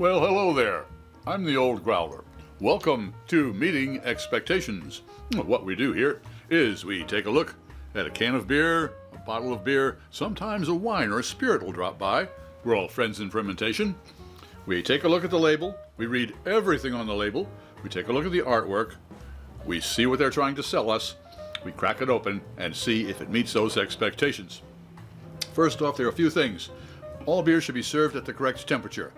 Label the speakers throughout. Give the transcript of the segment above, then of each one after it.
Speaker 1: Well, hello there. I'm the old Growler. Welcome to Meeting Expectations. What we do here is we take a look at a can of beer, a bottle of beer, sometimes a wine or a spirit will drop by. We're all friends in fermentation. We take a look at the label, we read everything on the label, we take a look at the artwork, we see what they're trying to sell us, we crack it open and see if it meets those expectations. First off, there are a few things. All beer should be served at the correct temperature.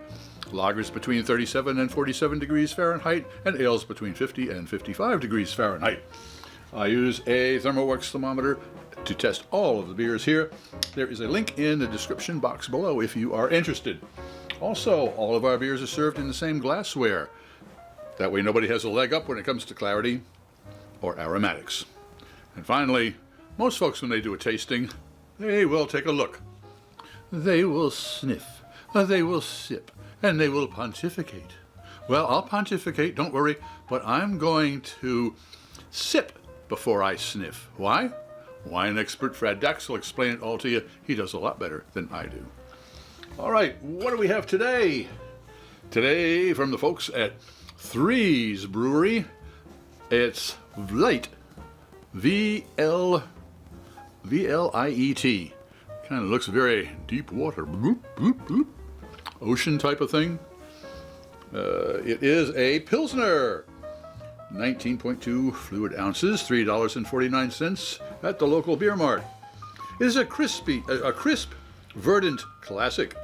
Speaker 1: Lagers between 37 and 47 degrees Fahrenheit, and ales between 50 and 55 degrees Fahrenheit. I use a ThermoWorks thermometer to test all of the beers here. There is a link in the description box below if you are interested. Also, all of our beers are served in the same glassware. That way nobody has a leg up when it comes to clarity or aromatics. And finally, most folks when they do a tasting, they will take a look. They will sniff, they will sip, and they will pontificate. Well, I'll pontificate, don't worry, but I'm going to sip before I sniff. Why? Wine expert Fred Dax will explain it all to you. He does a lot better than I do. All right, what do we have today? Today, from the folks at Threes Brewery, it's Vliet. V-L-I-E-T. Kind of looks very deep water. Bloop, bloop, bloop. Ocean type of thing. It is a Pilsner. 19.2 fluid ounces, $3.49 at the local beer mart. It is a crisp Verdant classic.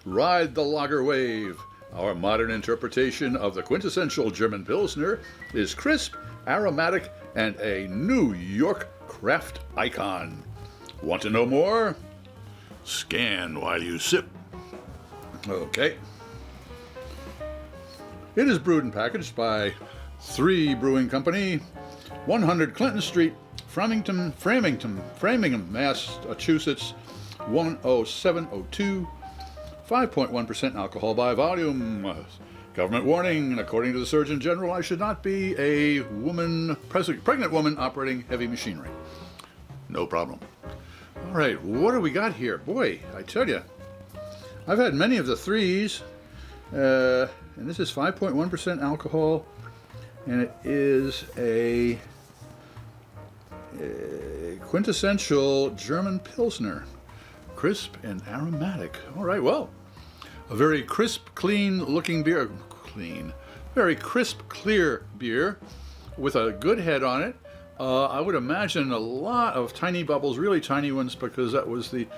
Speaker 1: Ride the lager wave. Our modern interpretation of the quintessential German Pilsner is crisp, aromatic, and a New York craft icon. Want to know more? Scan while you sip. Okay. It is brewed and packaged by Three Brewing Company, 100 Clinton Street, Framingham, Massachusetts, 10702, 5.1% alcohol by volume. Government warning, according to the Surgeon General, I should not be a pregnant woman operating heavy machinery. No problem. All right, what do we got here? Boy, I tell you, I've had many of the threes, and this is 5.1% alcohol, and it is a quintessential German Pilsner, crisp and aromatic. All right, well, a very crisp, clean-looking beer, very crisp, clear beer with a good head on it. I would imagine a lot of tiny bubbles, really tiny ones, because that was the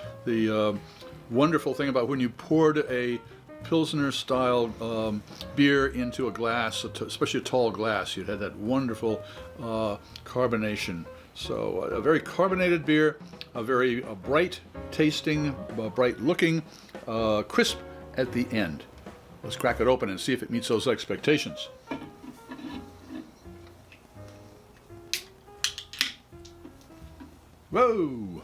Speaker 1: wonderful thing about when you poured a Pilsner-style beer into a glass, especially a tall glass, you'd have that wonderful carbonation. So a very carbonated beer, a very bright tasting, bright looking, crisp at the end. Let's crack it open and see if it meets those expectations. Whoa!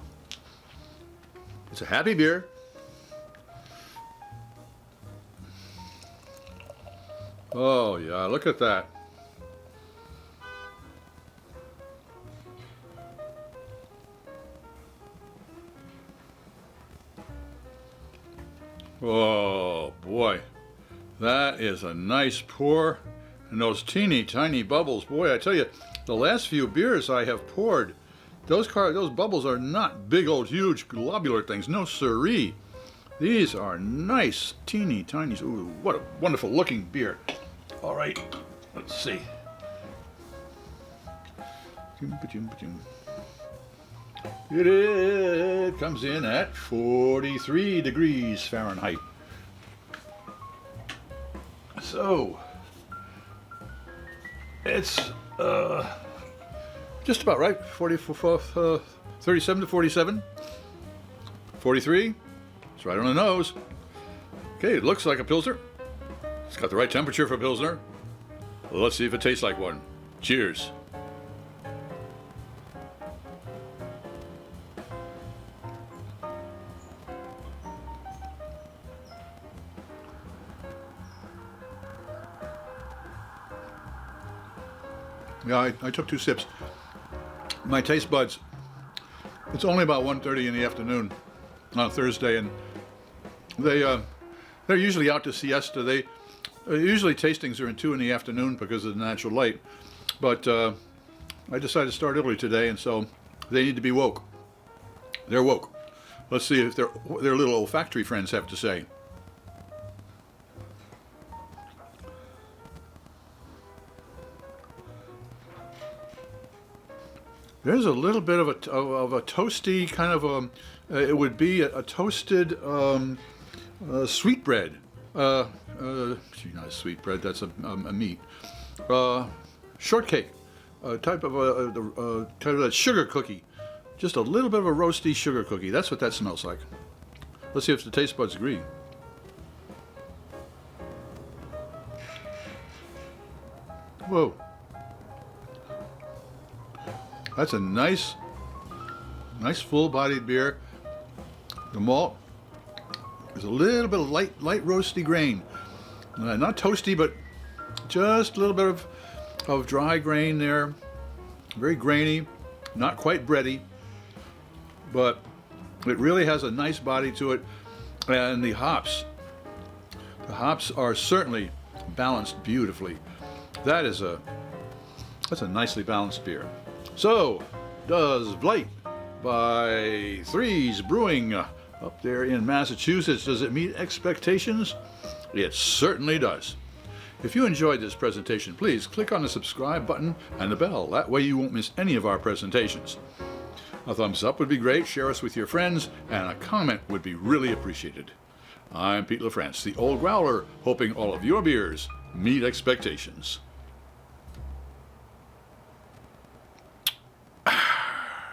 Speaker 1: It's a happy beer. Oh yeah, look at that. Oh boy, that is a nice pour. And those teeny tiny bubbles, boy, I tell you, the last few beers I have poured, those bubbles are not big old huge globular things, no siree. These are nice teeny tiny. Ooh, what a wonderful looking beer. All right, let's see. It comes in at 43 degrees Fahrenheit. So it's just about right. 37 to 47. 43. It's right on the nose. Okay, it looks like a Pilsner. It's got the right temperature for Pilsner. Well, let's see if it tastes like one. Cheers. Yeah, I took 2 sips. My taste buds, it's only about 1:30 in the afternoon on Thursday, and they're usually out to siesta. Usually tastings are in 2 in the afternoon because of the natural light, but I decided to start early today, and so they need to be woke. They're woke. Let's see if their little olfactory friends have to say. There's a little bit of a toasty kind of it would be a toasted sweetbread. Not a sweetbread. That's a meat. Shortcake. Type of that sugar cookie. Just a little bit of a roasty sugar cookie. That's what that smells like. Let's see if the taste buds agree. Whoa. That's a nice full-bodied beer. The malt is a little bit of light roasty grain. Not toasty, but just a little bit of dry grain there. Very grainy, not quite bready, but it really has a nice body to it. And the hops are certainly balanced beautifully. That's a nicely balanced beer. So, does Vliet by Threes Brewing up there in Massachusetts, does it meet expectations? It certainly does. If you enjoyed this presentation, please click on the subscribe button and the bell. That way you won't miss any of our presentations. A thumbs up would be great, share us with your friends, and a comment would be really appreciated. I'm Pete LaFrance, the Old Growler, hoping all of your beers meet expectations.